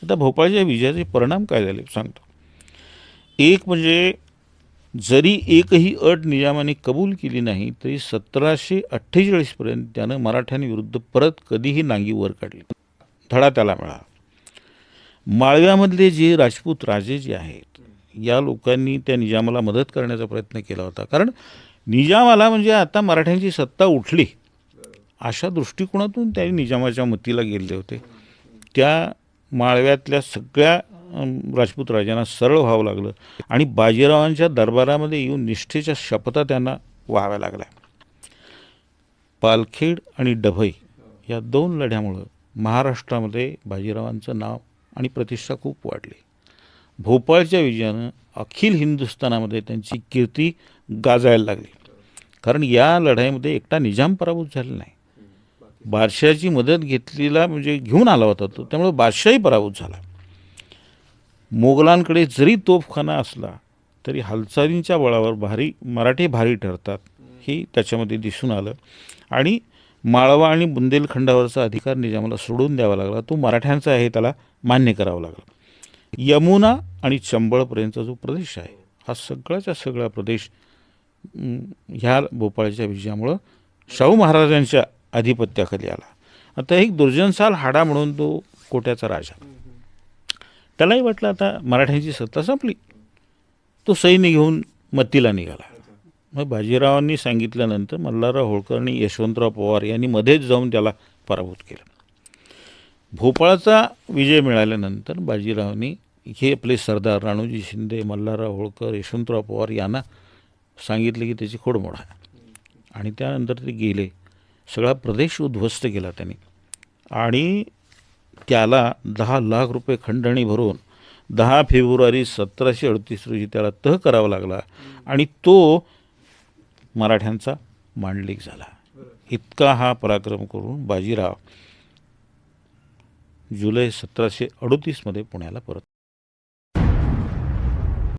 आता भोपाळच्या विजयाचे परिणाम काय झाले सांगतो. एक म्हणजे जरी एकही अट निजामाने कबूल केली नाही तरी 1748पर्यंत त्यानं मराठ्यांविरुद्ध परत कधीही नांगी वर काढली. धडा त्याला मिळाला. माळव्यामधले जे राजपूत राजे जे आहेत या लोकांनी त्या निजामाला मदत करण्याचा प्रयत्न केला होता. कारण निजामाला म्हणजे आता मराठ्यांची सत्ता उठली अशा दृष्टिकोनातून त्यांनी निजामाच्या मतीला गेले होते. त्या माळव्यातल्या सगळ्या राजपूत राजांना सरळ व्हावं लागलं आणि बाजीरावांच्या दरबारामध्ये येऊन निष्ठेच्या शपथा त्यांना व्हाव्या लागल्या. पालखेड आणि डभई या दोन लढ्यामुळं महाराष्ट्रामध्ये बाजीरावांचं नाव आणि प्रतिष्ठा खूप वाढली. भोपाळच्या विजयानं अखिल हिंदुस्थानामध्ये त्यांची कीर्ती गाजायला लागली. कारण या लढाईमध्ये एकटा निजाम पराभूत झाला नाही, बादशाहची मदत घेतलेला म्हणजे घेऊन आला होता तो, त्यामुळे बादशाही पराभूत झाला. मोगलांकडे जरी तोफखाना असला तरी हालचालींच्या बळावर मराठी भारी ठरतात हे त्याच्यामध्ये दिसून आलं. आणि माळवा आणि बुंदेलखंडावरचा अधिकार निजामाला सोडून द्यावा लागला. तो मराठ्यांचा आहे, त्याला मान्य करावा लागला. यमुना आणि चंबळपर्यंतचा जो प्रदेश आहे हा सगळ्याचा सगळा प्रदेश ह्या भोपाळच्या विजयामुळं शाहू महाराजांच्या अधिपत्याखाली आला. आता एक दुर्जनसाल हाडा म्हणून तो कोट्याचा राजा, त्यालाही वाटलं आता मराठ्यांची सत्ता संपली. तो सैन्य घेऊन मत्तीला निघाला. मग बाजीरावांनी सांगितल्यानंतर मल्हारराव होळकर आणि यशवंतराव पवार यांनी मध्येच जाऊन त्याला पराभूत केलं. भोपाळचा विजय मिळाल्यानंतर बाजीरावांनी हे आपले सरदार राणोजी शिंदे, मल्हारराव होळकर, यशवंतराव पवार यांना सांगितलं की त्याची खोडमोड आहे. आणि त्यानंतर ते गेले. सगळा प्रदेश उद्ध्वस्त केला त्यांनी आणि त्याला 10 लाख रुपये खंडणी भरून 10 फेब्रुवारी 1738 रोजी त्याला तह करावा लागला आणि तो मराठ्यांचा मांडलिक झाला. इतका हा पराक्रम करून बाजीराव जुलै 1738 पुण्याला परत